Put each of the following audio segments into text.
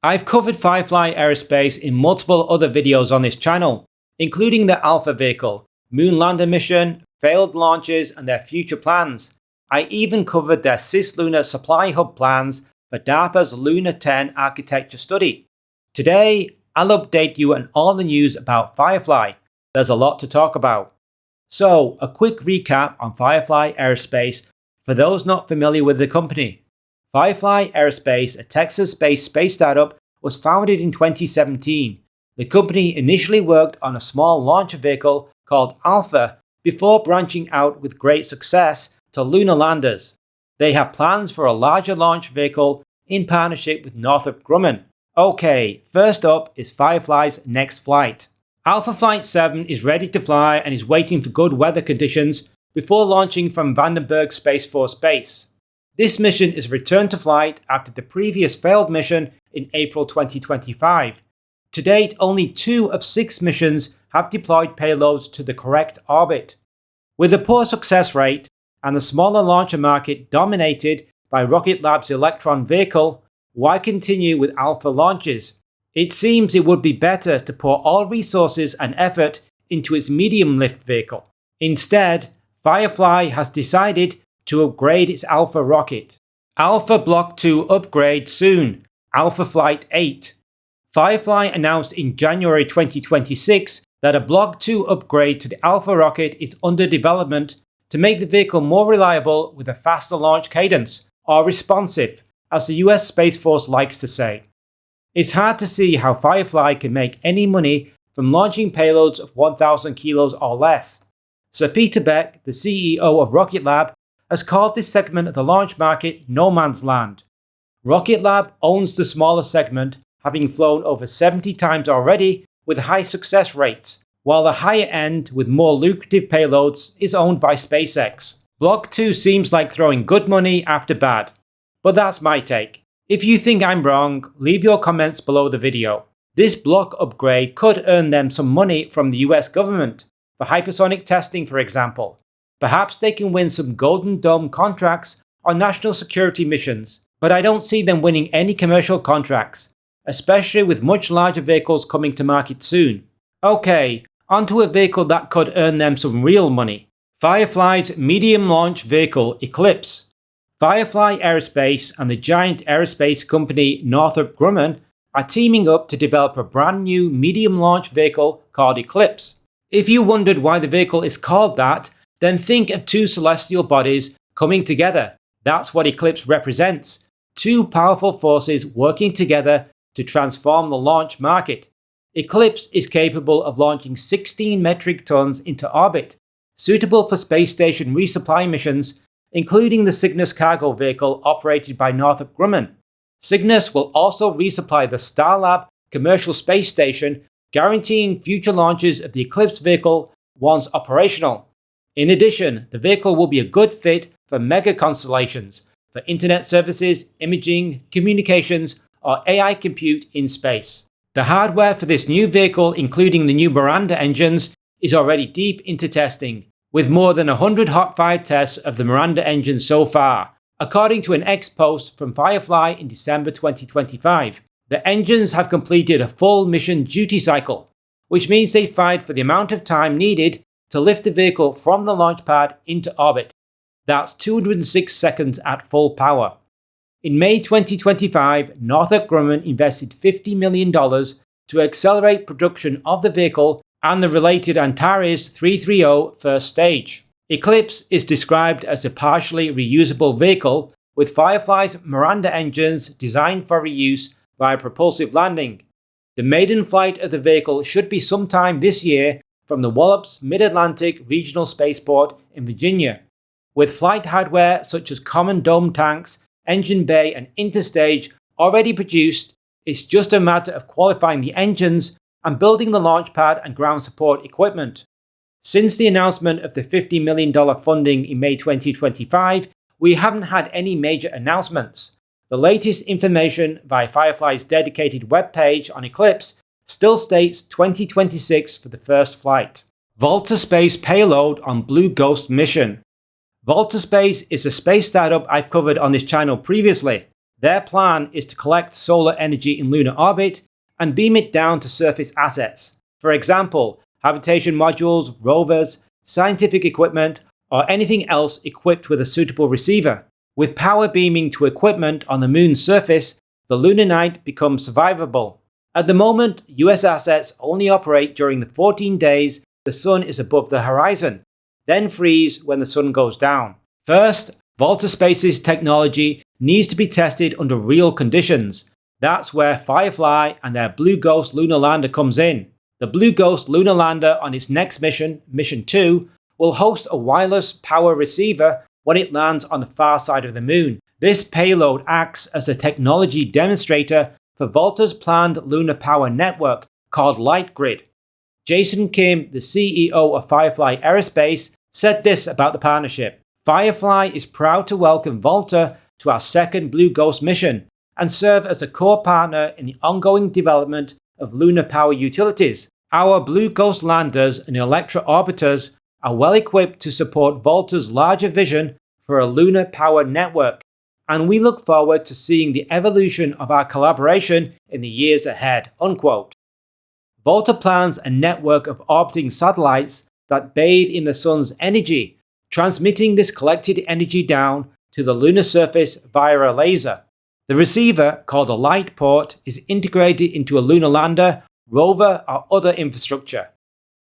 I've covered Firefly Aerospace in multiple other videos on this channel, including the Alpha vehicle, moon lander mission, failed launches and their future plans. I even covered their cislunar supply hub plans for DARPA's Lunar 10 architecture study. Today, I'll update you on all the news about Firefly. There's a lot to talk about. So, a quick recap on Firefly Aerospace for those not familiar with the company. Firefly Aerospace, a Texas-based space startup, was founded in 2017. The company initially worked on a small launch vehicle called Alpha before branching out with great success to lunar landers. They have plans for a larger launch vehicle in partnership with Northrop Grumman. Okay, first up is Firefly's next flight. Alpha Flight 7 is ready to fly and is waiting for good weather conditions before launching from Vandenberg Space Force Base. This mission is returned to flight after the previous failed mission in April 2025. To date, only 2 of 6 missions have deployed payloads to the correct orbit. With a poor success rate and the smaller launcher market dominated by Rocket Lab's Electron vehicle, why continue with Alpha launches? It seems it would be better to pour all resources and effort into its medium lift vehicle. Instead, Firefly has decided to upgrade its Alpha rocket. Alpha Block 2 upgrade soon, Alpha Flight 8. Firefly announced in January 2026 that a Block 2 upgrade to the Alpha rocket is under development to make the vehicle more reliable with a faster launch cadence, or responsive, as the US Space Force likes to say. It's hard to see how Firefly can make any money from launching payloads of 1,000 kilos or less. Sir Peter Beck, the CEO of Rocket Lab, has called this segment of the launch market no man's land. Rocket Lab owns the smaller segment, having flown over 70 times already with high success rates, while the higher end with more lucrative payloads is owned by SpaceX. Block 2 seems like throwing good money after bad, but that's my take. If you think I'm wrong, leave your comments below the video. This block upgrade could earn them some money from the US government, for hypersonic testing for example. Perhaps they can win some Golden Dome contracts on national security missions, but I don't see them winning any commercial contracts, especially with much larger vehicles coming to market soon. Okay, onto a vehicle that could earn them some real money. Firefly's medium launch vehicle Eclipse. Firefly Aerospace and the giant aerospace company Northrop Grumman are teaming up to develop a brand new medium launch vehicle called Eclipse. If you wondered why the vehicle is called that, then think of 2 celestial bodies coming together. That's what Eclipse represents. 2 powerful forces working together to transform the launch market. Eclipse is capable of launching 16 metric tons into orbit, suitable for space station resupply missions, including the Cygnus cargo vehicle operated by Northrop Grumman. Cygnus will also resupply the Starlab commercial space station, guaranteeing future launches of the Eclipse vehicle once operational. In addition, the vehicle will be a good fit for mega constellations, for internet services, imaging, communications, or AI compute in space. The hardware for this new vehicle, including the new Miranda engines, is already deep into testing, with more than 100 hot-fired tests of the Miranda engine so far, according to an ex-post from Firefly in December 2025. The engines have completed a full mission duty cycle, which means they fired for the amount of time needed to lift the vehicle from the launch pad into orbit. That's 206 seconds at full power. In May 2025, Northrop Grumman invested $50 million to accelerate production of the vehicle and the related Antares 330 first stage. Eclipse is described as a partially reusable vehicle with Firefly's Miranda engines designed for reuse via propulsive landing. The maiden flight of the vehicle should be sometime this year from the Wallops Mid-Atlantic Regional Spaceport in Virginia. With flight hardware such as common dome tanks, engine bay and interstage already produced, it's just a matter of qualifying the engines and building the launch pad and ground support equipment. Since the announcement of the $50 million funding in May 2025, we haven't had any major announcements. The latest information via Firefly's dedicated webpage on Eclipse still states 2026 for the first flight. Volta Space Payload on Blue Ghost mission. Volta Space is a space startup I've covered on this channel previously. Their plan is to collect solar energy in lunar orbit and beam it down to surface assets. For example, habitation modules, rovers, scientific equipment, or anything else equipped with a suitable receiver. With power beaming to equipment on the moon's surface, the lunar night becomes survivable. At the moment, US assets only operate during the 14 days the sun is above the horizon, then freeze when the sun goes down. First, Volta Space's technology needs to be tested under real conditions. That's where Firefly and their Blue Ghost lunar lander comes in. The Blue Ghost lunar lander on its next mission, Mission 2, will host a wireless power receiver when it lands on the far side of the moon. This payload acts as a technology demonstrator for Volta's planned lunar power network called LightGrid. Jason Kim, the CEO of Firefly Aerospace, said this about the partnership. Firefly is proud to welcome Volta to our second Blue Ghost mission and serve as a core partner in the ongoing development of lunar power utilities. Our Blue Ghost landers and Electra orbiters are well equipped to support Volta's larger vision for a lunar power network, and we look forward to seeing the evolution of our collaboration in the years ahead. Unquote. Volta plans a network of orbiting satellites that bathe in the sun's energy, transmitting this collected energy down to the lunar surface via a laser. The receiver, called a light port, is integrated into a lunar lander, rover, or other infrastructure.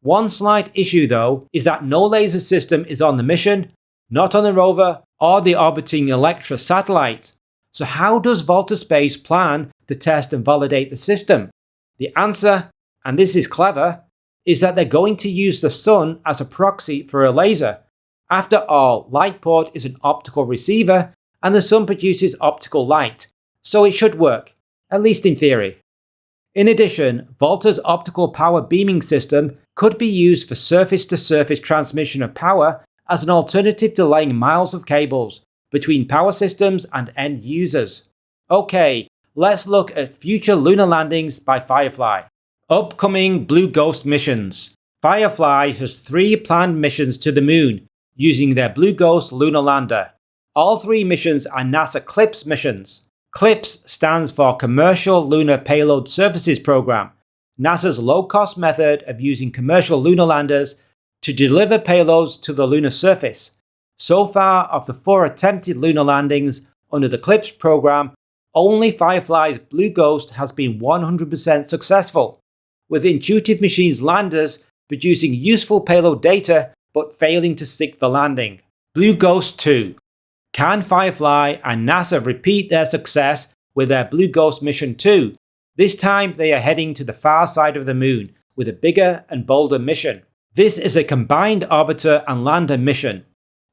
One slight issue though is that no laser system is on the mission, not on the rover or the orbiting Electra satellite. So how does Volta Space plan to test and validate the system? The answer, and this is clever, is that they're going to use the sun as a proxy for a laser. After all, LightPort is an optical receiver and the sun produces optical light, so it should work, at least in theory. In addition, Volta's optical power beaming system could be used for surface-to-surface transmission of power as an alternative to laying miles of cables between power systems and end users. Okay, let's look at future lunar landings by Firefly. Upcoming Blue Ghost missions. Firefly has 3 planned missions to the moon using their Blue Ghost lunar lander. All 3 missions are NASA Eclipse missions. Eclipse stands for Commercial Lunar Payload Services Program, NASA's low-cost method of using commercial lunar landers to deliver payloads to the lunar surface. So far, of the 4 attempted lunar landings under the Eclipse program, only Firefly's Blue Ghost has been 100% successful, with Intuitive Machines landers producing useful payload data but failing to stick the landing. Blue Ghost 2. Can Firefly and NASA repeat their success with their Blue Ghost Mission 2? This time they are heading to the far side of the moon with a bigger and bolder mission. This is a combined orbiter and lander mission.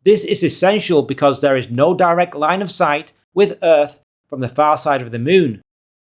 This is essential because there is no direct line of sight with Earth from the far side of the moon.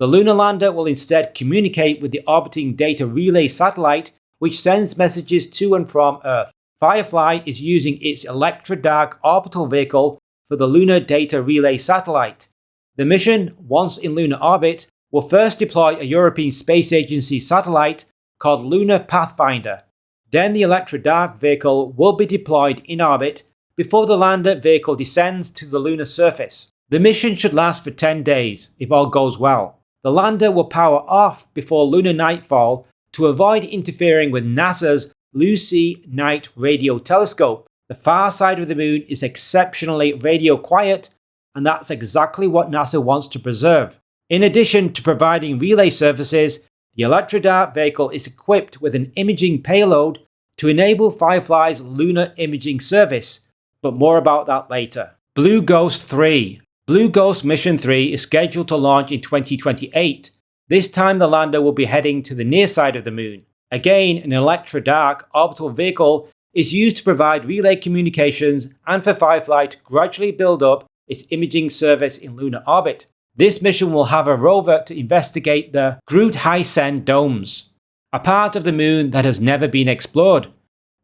The lunar lander will instead communicate with the orbiting data relay satellite, which sends messages to and from Earth. Firefly is using its Electra Dark orbital vehicle for the Lunar Data Relay Satellite. The mission, once in lunar orbit, will first deploy a European Space Agency satellite called Lunar Pathfinder. Then the Electra Dark vehicle will be deployed in orbit before the lander vehicle descends to the lunar surface. The mission should last for 10 days, if all goes well. The lander will power off before lunar nightfall to avoid interfering with NASA's Lucy Night Radio Telescope. The far side of the moon is exceptionally radio quiet, and that's exactly what NASA wants to preserve. In addition to providing relay services, the Electra Dark vehicle is equipped with an imaging payload to enable Firefly's lunar imaging service, but more about that later. Blue Ghost 3. Blue Ghost Mission 3 is scheduled to launch in 2028. This time the lander will be heading to the near side of the moon. Again, an Electra Dark orbital vehicle is used to provide relay communications and for Firefly to gradually build up its imaging service in lunar orbit. This mission will have a rover to investigate the Groot High-Send domes, a part of the moon that has never been explored.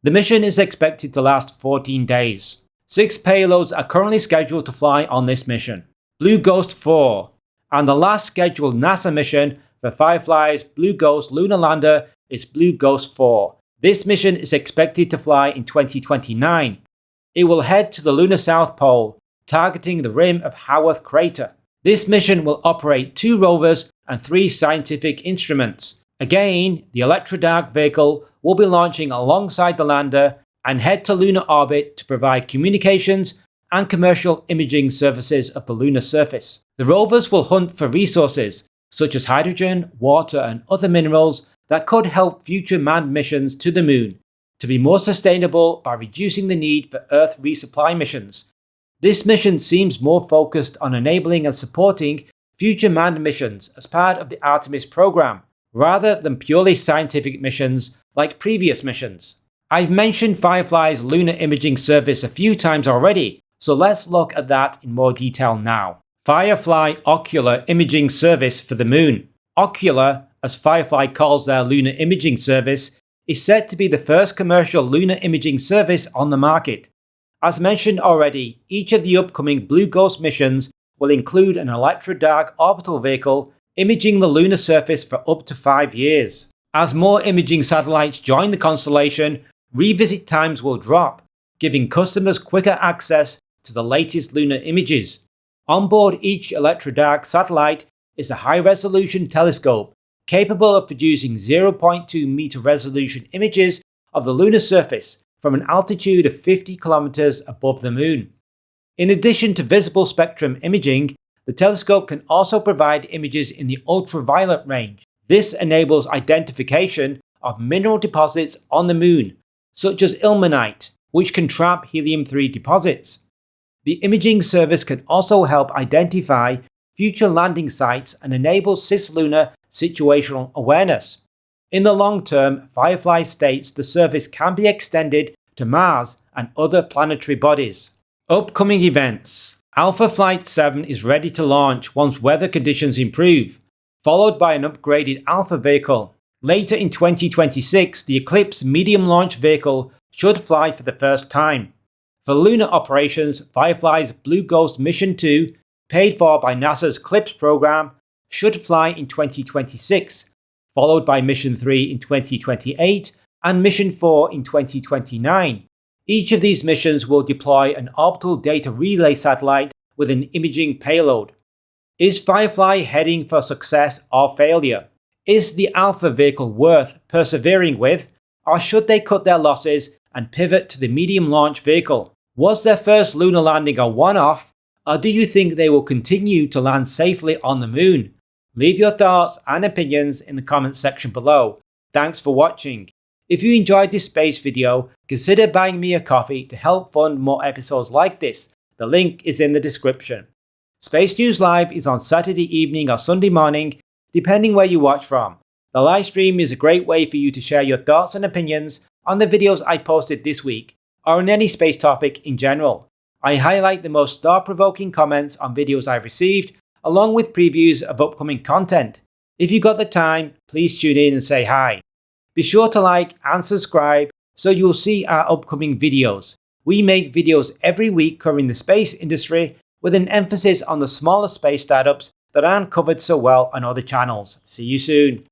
The mission is expected to last 14 days. 6 payloads are currently scheduled to fly on this mission. Blue Ghost 4, and the last scheduled NASA mission for Firefly's Blue Ghost lunar lander is Blue Ghost 4. This mission is expected to fly in 2029. It will head to the lunar South Pole, targeting the rim of Haworth Crater. This mission will operate 2 rovers and 3 scientific instruments. Again, the Electrodark vehicle will be launching alongside the lander and head to lunar orbit to provide communications and commercial imaging services of the lunar surface. The rovers will hunt for resources such as hydrogen, water, and other minerals that could help future manned missions to the moon to be more sustainable by reducing the need for Earth resupply missions. This mission seems more focused on enabling and supporting future manned missions as part of the Artemis program, rather than purely scientific missions like previous missions. I've mentioned Firefly's lunar imaging service a few times already, so let's look at that in more detail now. Firefly Ocula imaging service for the moon. Ocula, as Firefly calls their lunar imaging service, is set to be the first commercial lunar imaging service on the market. As mentioned already, each of the upcoming Blue Ghost missions will include an Electrodark orbital vehicle imaging the lunar surface for up to 5 years. As more imaging satellites join the constellation, revisit times will drop, giving customers quicker access to the latest lunar images. On board each Electrodark satellite is a high-resolution telescope capable of producing 0.2 meter resolution images of the lunar surface from an altitude of 50 kilometers above the moon. In addition to visible spectrum imaging, the telescope can also provide images in the ultraviolet range. This enables identification of mineral deposits on the moon, such as ilmenite, which can trap helium-3 deposits. The imaging service can also help identify future landing sites and enable cislunar situational awareness. In the long term, Firefly states the service can be extended to Mars and other planetary bodies. Upcoming events. Alpha Flight 7 is ready to launch once weather conditions improve, followed by an upgraded Alpha vehicle. Later in 2026, the Eclipse medium launch vehicle should fly for the first time. For lunar operations, Firefly's Blue Ghost Mission 2, paid for by NASA's Eclipse program, should fly in 2026, followed by Mission 3 in 2028 and Mission 4 in 2029. Each of these missions will deploy an orbital data relay satellite with an imaging payload. Is Firefly heading for success or failure? Is the Alpha vehicle worth persevering with, or should they cut their losses and pivot to the medium launch vehicle? Was their first lunar landing a one-off, or do you think they will continue to land safely on the moon? Leave your thoughts and opinions in the comments section below. Thanks for watching. If you enjoyed this space video, consider buying me a coffee to help fund more episodes like this. The link is in the description. Space News Live is on Saturday evening or Sunday morning, depending where you watch from. The live stream is a great way for you to share your thoughts and opinions on the videos I posted this week, or on any space topic in general. I highlight the most thought-provoking comments on videos I've received, along with previews of upcoming content. If you got the time, please tune in and say hi. Be sure to like and subscribe so you'll see our upcoming videos. We make videos every week covering the space industry with an emphasis on the smaller space startups that aren't covered so well on other channels. See you soon.